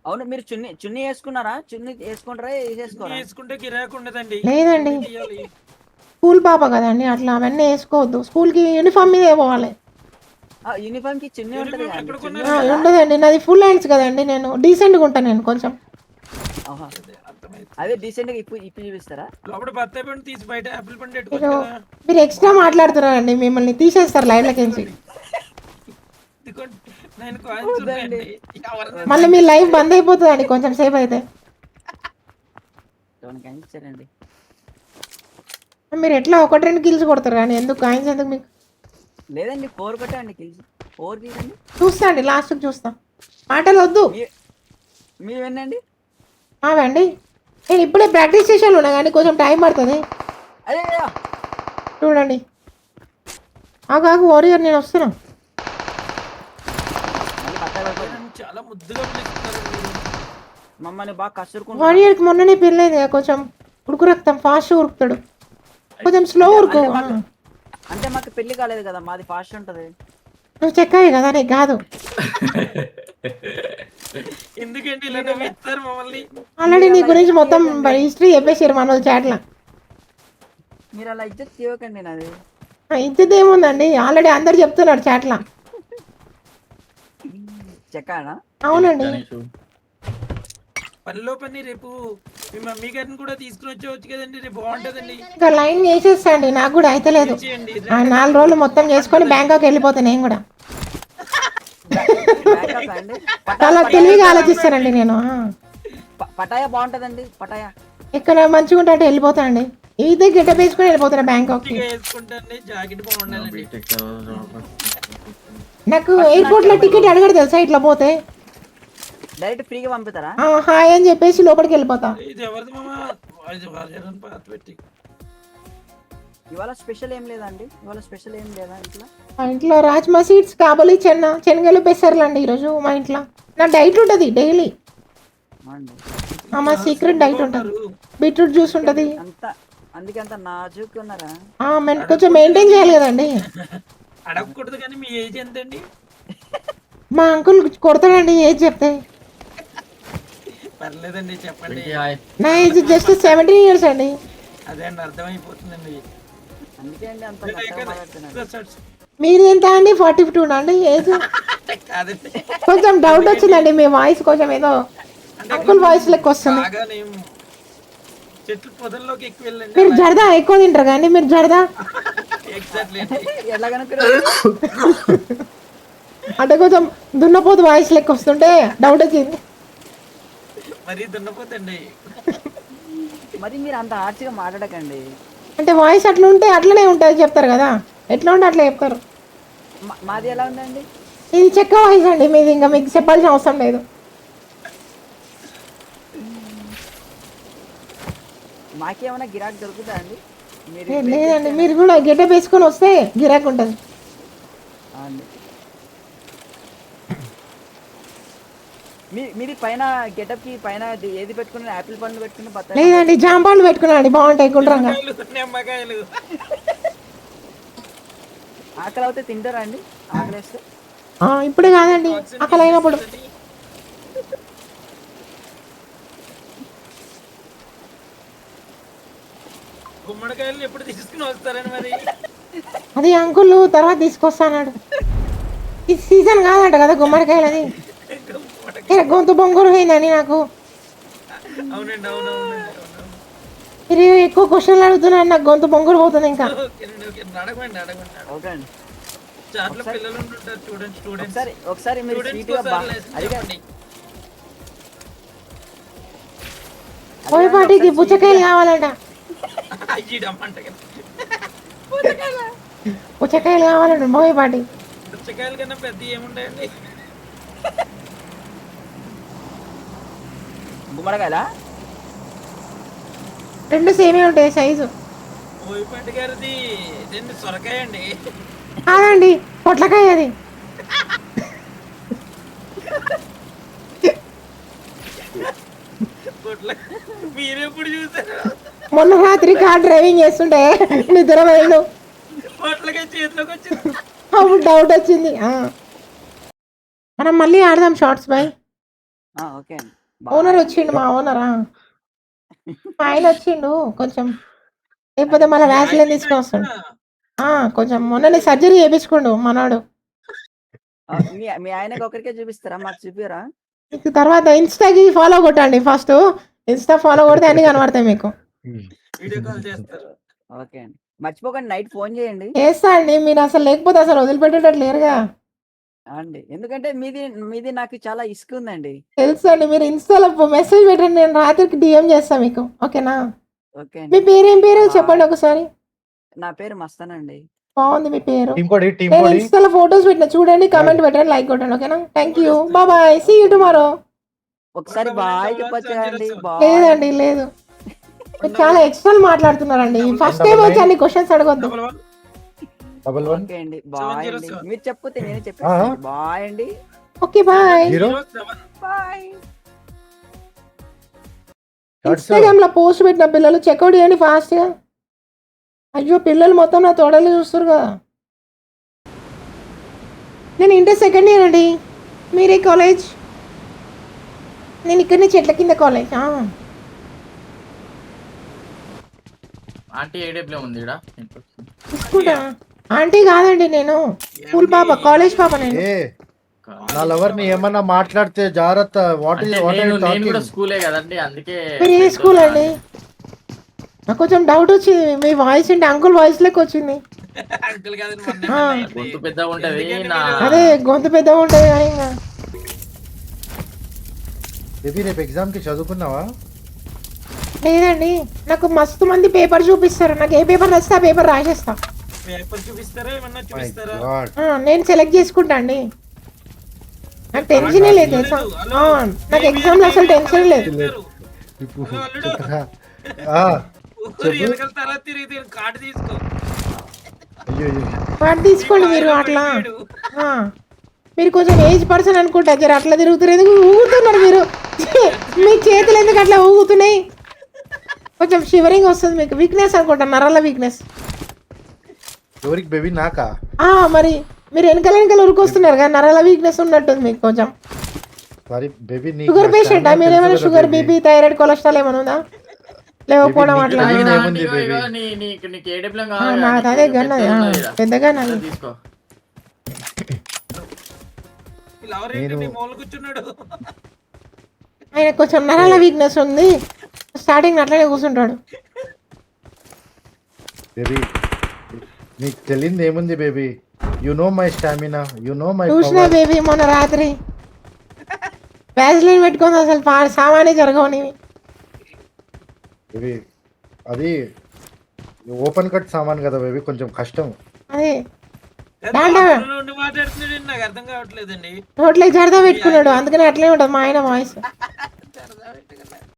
అవును. మీరు చున్నీ చున్నీ యేసుకున్నారా? చున్నీ యేసుకుంటారా? చున్నీ ఏసేసుకోరా? వేసుకుంటే గిరాకు ఉండదండి. లేదండి. చున్నీ తీయాలి. స్కూల్ పాప కదండి, అట్లా అవన్నీ వేసుకోవద్దు. స్కూల్కి యూనిఫామ్ మీదే పోవాలి. యూనిఫామ్‌కి చున్నీ ఉంటది యూనిఫామ్ గదండీ! ఎక్కడ చున్నీ కొన్నారు మీరు? ఉండదా? ఉండదండి, నాది ఫుల్ హ్యాండ్స్ కదండి, నేను డీసెంట్గా ఉంటాను నేను కొంచెం. ఆహా! అదే అదే అర్థమైతుంది. డీసెంట్‌గా ఇప్పి చూపిస్తారా? లోపల బత్తాయి పండు తీసి బయట యాపిల్ పండు మీరు పెట్టుకోవచ్చు కదా. మీరు ఎక్స్ట్రా బాగుంటాయి. మాట్లాడుతున్నారండి, మిమ్మల్ని తీసేస్తారు లైవ్లకించి. ఇదిగోండి ఇదిగోండి 9 కాయిన్స్ వద్దండి. ఉన్నాయండి. ఎవరినైనా మళ్ళీ మీ వద్దండి. లైఫ్ బంద్ అయిపోతుందండి కొంచెం సేపు అయితే. 7 కాయిన్స్ ఇచ్చారండి. మీరు ఎట్లా ఒకటి రెండు కిల్స్ కొడతారు కానీ ఎందుకు కాయిన్స్ ఎందుకు మీకు? లేదండి 4 కొట్టండి కిల్స్. 4 కిల్స్ అండి. చూస్తా అండి, లాస్ట్కి చూస్తా. మాటలు వద్దు. మీ మీవెన్నండి? అవన్నీ నేను ఇప్పుడే ప్రాక్టీస్ చేశాను ఉన్నా కానీ కొంచెం టైం పడుతుంది. అయ్యయ్యో! చూడండి. ఆగు వారియర్, నేను వస్తున్నా. మళ్ళీ బత్తాయి అదే పడిపోద్ది. నన్ను చాలా ముద్దుగా పిలుస్తున్నారండి మీరు. మమ్మల్ని బాగా కసురుకుంటున్నాడు. వారియర్కి మొన్ననే పెళ్ళైంది కదా, కొంచెం ఉడుకు రక్తం, ఫాస్ట్ ఉరుకుతాడు. కొంచెం స్లో అంటే ఉరుకు. అంటే మాకు పెళ్లి కాలేదు కదా! మాది ఫాస్ట్ ఉంటది. నువ్వు చెక్కాయి కదా, నీకు కాదు. ఎందుకండి ఇలా మీరెలా నవ్విస్తారు మమ్మల్ని? ఆల్రెడీ నీ మీరలా గురించి ఇజ్జత్ మొత్తం తీయకండి. హిస్టరీ చెప్పేసారు మన వాళ్ళు చాట్ల. మీరలా ఇజ్జత్ తీయకండి నాది. ఇచ్చేది ఏముందండి, ఆల్రెడీ అందరు చెప్తున్నారు చాట్ల. చెక్కానా? అవునండి. పనిలో పని రేపు మీ మమ్మీ గారిని కూడా తీసుకుని వచ్చేవచ్చు కదండి. రేపు బాగుంటదండి. ఇంకా లైన్ వేసేస్తండి, నాకు కూడా అయితే లేదు. చేయండి. 4 రోజులు మొత్తం చేసుకొని బ్యాంకాక్ వెళ్ళిపోతాను నేను కూడా. బ్యాంకాక్ అండి? చాలా పటాయా తెలివిగా ఎక్కడ? ఆలోచిస్తానండి నేను. పటాయా బాగుంటదండి. పటాయా. ఇక్కడ మంచిగా ఉంటే అంటే వెళ్ళిపోతానండి. ఇదే గెటప్ వేసుకొని వెళ్ళిపోతాను బ్యాంకాక్కి. మంచిగా వేసుకుంటానండి. జాకెట్ బాగుండాలండి. నాకు ఫస్ట్ నాకు ఎయిర్పోర్ట్లో టికెట్ అడగడు తెలుసా ఇట్లా పోతే. డైరెక్ట్ ఫ్రీగా పంపుతారా? హాయ్ అని చెప్పేసి లోపలికి వెళ్ళిపోతా. ఇది ఎవరిది మామ? ఇది వారి పాత పెట్టి. ఇవాళ స్పెషల్ ఏం లేదండి. ఇవాళ స్పెషల్ ఏం లేదా ఇంట్లో? మా ఇంట్లో రాజ్మా సీడ్స్, కాబోలి శనగలు, పెసర్లండి ఈరోజు మా ఇంట్లో. నా డైట్ ఉంటుంది డైలీ. అవునండి. మా సీక్రెట్ డైట్ ఉంటుంది. బీట్రూట్ జ్యూస్ ఉంటుంది. అందుకే అంత నాజూక్ ఉన్నారా? కొంచెం మెయింటైన్ చేయాలి కదండి. అడగకూడదు కానీ మీ ఏజ్ ఎంతండి? మా అంకుల్ కొడతాడండి ఏజ్ చెప్తే. పర్లేదండి చెప్పండి. నా ఏజ్ జస్ట్ 17 years అండి. అదే అండి అర్థమైపోతుందండి. అందుకే అండి అంత కష్టంగా మాట్లాడుతున్నాను. మీరు ఎంత అండి? 42 అండి ఏజ్? కాదండి. కొంచెం డౌట్ వచ్చిందండి, మీ వాయిస్ కొంచెం ఏదో అంటే అంకుల్ వాయిస్ లెక్క వస్తుంది. బాగానే చెట్లు పొదల్లోకి ఎక్కువ వెళ్ళండి. మీరు జరదా ఎక్కువ తింటారు కానీ మీరు జరదా ఎగ్జాక్ట్లీ. ఎలాగనుకున్నారు? అంటే కొంచెం దున్నపోతు వాయిస్ లెక్క వస్తుంటే డౌట్ వచ్చింది. మరీ దున్నపోతండి. మరి మీరు అంత హార్ష్గా మాట్లాడకండి. అంటే వాయిస్ అట్లా ఉంటే అట్లనే ఉంటుంది చెప్తారు కదా, ఎట్లా ఉంటే అట్లా చెప్తారు. మాది ఎలా ఉందండి? ఇది చెక్క వాయిస్ అండి మీది, ఇంకా మీకు చెప్పాల్సిన అవసరం లేదు. మాకేమైనా గిరాకీ దొరుకుతా అండి? లేదండి, మీరు కూడా గెటప్ వేసుకొని వస్తే గిరాక్ ఉంటుంది. అండి మీది పైన గెటప్ కి పైన ఏది పెట్టుకుని యాపిల్ పండ్లు పెట్టుకుని బత్తాయి లేదండి, జాంపాలు పెట్టుకున్నాండి, బాగుంటాయి గుండ్రంగా. నిమ్మకాయలు. ఆకలి అవుతే తింటారా అండి? ఆకలి వేస్తే ఇప్పుడు కాదండి, ఆకలి అయినప్పుడు. గుమ్మడికాయలు ఎప్పుడు తీసుకుని వస్తారని మరి? అది అంకుల్ తర్వాత తీసుకొస్తాడు. ఇది సీజన్ కాదంట కదా గుమ్మడికాయలు, అది గొంతు బొంగురు అయిందని నాకు. అవునండి అవునవునండి. మీరు ఎక్కువ క్వశ్చన్లు అడుగుతున్నారు, నాకు గొంతు బొంగురు పోతుంది ఇంకా. అడగండి అడగండి. ఓకే అండి. చాట్లో పిల్లలు ఉంటారు చూడండి. స్టూడెంట్స్ ఒకసారి మీరు స్వీట్ గా చెప్పండి. పోయేపాటికి పుచ్చకాయలు కావాలంట. పుచ్చకాయలు కావాలంట పోయేపాటి. పుచ్చకాయల కన్నా పెద్ద ఏముంటాయండి? గుమ్మడికాయలా? 2 సేమే ఉంటాయి సైజు. పోయిపాటి గారిది ఇదండి సొరకాయ అండి. కాదండి, పొట్లకాయ అది. మీరెప్పుడు చూసారు? మొన్న రాత్రి కార్ డ్రైవింగ్ చేస్తుంటే నిద్ర పోయిండు, పొట్లకాయ చేతిలోకి వచ్చింది. అప్పుడు డౌట్ వచ్చింది. మనం మళ్ళీ ఆడదాం షార్ట్స్ బై. ఓకే అండి. Owner bye. వచ్చిండు, మా ఓనరా మా ఆయన వచ్చిండు కొంచెం, లేకపోతే మళ్ళీ మీ ఆయన వ్యాస్లైన్ తీసుకొని వస్తాడు. ఏంటంటే కొంచెం మొన్ననే సర్జరీ చేయించుకోండు మనోడు. మీ ఆయనకి ఒకరికే చూపిస్తారా, మాకు చూపిరా? మీకు తర్వాత ఇన్స్టాకి ఫాలో కొట్టండి ఫస్ట్. ఇన్స్టా ఫాలో కొడితే అన్ని కనబడతాయి మీకు. వీడియో కాల్ చేస్తారు. ఓకే అండి. మర్చిపోకండి నైట్ ఫోన్ చేయండి. చేస్తా అండి, మీరు అసలు లేకపోతే అసలు వదిలిపెట్టేటట్లు లేరుగా. అండి ఎందుకంటే మీది మీది నాకు చాలా ఇసుక ఉందండి. తెలుసు అండి, మీరు ఇన్స్టాలో మెసేజ్ పెట్టండి, నేను రాత్రికి డిఎం చేస్తాను మీకు. ఓకేనా? ఓకే మీ అండి. పేరేం పేరు బాయ్. చెప్పండి ఒకసారి. నా పేరు మస్తానండి. బాగుంది మీ పేరు. టీంకోడి నేను టీంకోడి ఇన్స్టాలో ఫోటోస్ పెట్టిన చూడండి, కమెంట్ పెట్టండి, లైక్ కొట్టండి. ఓకేనా? Thank you, bye, see you tomorrow. ఒకసారి బాయ్ చెప్పొచ్చు కదండి. బాయ్. లేదండి లేదు, మీరు చాలా ఎక్స్ట్రా మాట్లాడుతున్నారండి. ఫస్ట్ టైం వచ్చి అన్ని క్వశ్చన్స్ అడగొద్దు. 11 11 ఓకే అండి. బాయ్ అండి. 707. మీరు చెప్పితే నేనే చెప్పేస్తాను. బాయ్ అండి. Okay bye. 07. బాయ్. ఇన్స్టాగ్రామ్ లో పోస్ట్ పెట్టిన పిల్లలు చెక్అవుట్ చేయండి ఫాస్ట్ గా. అయ్యో పిల్లలు మొత్తం నా తోడలు చూస్తారు కదా. నేను ఇంటర్ సెకండ్ ఇయర్ అండి. మీరే కాలేజ్? నేను ఇక్కడనే చెట్ల కింద కాలేజ్. ఆంటీ ఏడేపులో ఉంది ఈడ. తీసుకుంటా. ఆంటీ కాదండి, నేను స్కూల్ పాప, కాలేజ్ పాప నేను. ఏ నా లవర్ ని ఏమన్నా మాట్లాడితే జాగ్రత్త. వాట్ అంటే ఇస్ వాట్ నేను ఆర్ నేను కూడా టాకింగ్? స్కూలే కదండి, అందుకే మీరు ఏ స్కూల్ అండి? నాకు కొంచెం డౌట్ వచ్చింది, మీ వాయిస్ ఏంటి అంకుల్ వాయిస్ లెక్క వచ్చింది. అంకుల్ కాదండి, మొన్నే ఆ. పెళ్ళయింది. గొంతు పెద్దగా ఉంటది ఎందుకంటే నా మీరు- అదే గొంతు పెద్దగా ఉంటుంది ఇంకా. బేబీ రేపు ఎగ్జామ్ కి చదువుకున్నావా? లేదండి, నాకు మస్తు మంది పేపర్ చూపిస్తారు, నాకు ఏ పేపర్ నచ్చితే ఆ పేపర్ రాసేస్తా. పేపర్ చూపిస్తారా ఏమన్నా మై చూపిస్తారా? గాడ్. నేను సెలెక్ట్ చేసుకుంటా అండి, నాకు టెన్షనే లేదు తెలుసా. నాకు ఎగ్జామ్లో అసలు టెన్షన్ లేదు. ఇప్పుడు హలో, అల్లుడు. చెప్పరా? ఆ, చెప్పు. వెనకాల తర్వాత తిరిగి కార్డు తీసుకో. అయ్యో అయ్యో. వాటి తీసుకోండి మీరు అట్లా. ఆ, మీరు కొంచెం ఏజ్ పర్సన్ అనుకుంటా, జర అట్లా తిరుగుతారు. ఎందుకు ఊగుతున్నారు మీరు? మీ చేతులు ఎందుకు అట్లా ఊగుతున్నాయి? కొంచెం షివరింగ్ వస్తుంది మీకు. వీక్నెస్ అనుకుంటా, నరాల వీక్నెస్. ఎవరికి బేబీ? నాకా? మరి మీరు వెనకాల ఉరుకొస్తున్నారు కదా, నరాల వీక్నెస్ ఉన్నట్టుంది మీకు కొంచెం. సారీ బేబీ, నీ షుగర్ పేషెంటా మీరు? ఏమైనా షుగర్, బీపీ, థైరాయిడ్, కొలెస్ట్రాల్ ఏమైనా ఉందా? లేకపోవడం నీకు అట్లా. తెలియదు ఆంటీ ఏముంది ఇగో, బేబీ? ఇగో, నీకు ఏడేపులం ఆ, కావాలి నాది కదా, అదే నీకు గన్నది, పెద్దగా ఉన్నది ఈడ. పెద్దగా అదే నాది. తీసుకో. ఇలా ఎవరేంటి మూల కూర్చున్నాడు? ఆయన కొంచెం నరాల వీక్నెస్ ఉంది, స్టార్టింగ్ అట్లనే కూర్చుంటాడు. బేబీ నీకు తెలియదు ఏముంది baby? You know my stamina, you know my చూసినా పవర్. బేబీ మొన్న రాత్రి వ్యాజ్లైన్ పెట్టుకుంది, అసలు సామాన్య జరగవని. బేబీ అది ఓపెన్ కట్ సామాన్ కదా బేబీ, కొంచెం కష్టం. అదే బాత్రూంలో ఉండి మాట్లాడుతున్నాడు, నాకు అర్థం కావట్లేదండి. నోట్లో జరదా పెట్టుకున్నాడు, అందుకని అట్లే ఉంటుంది మా ఆయన వాయిస్.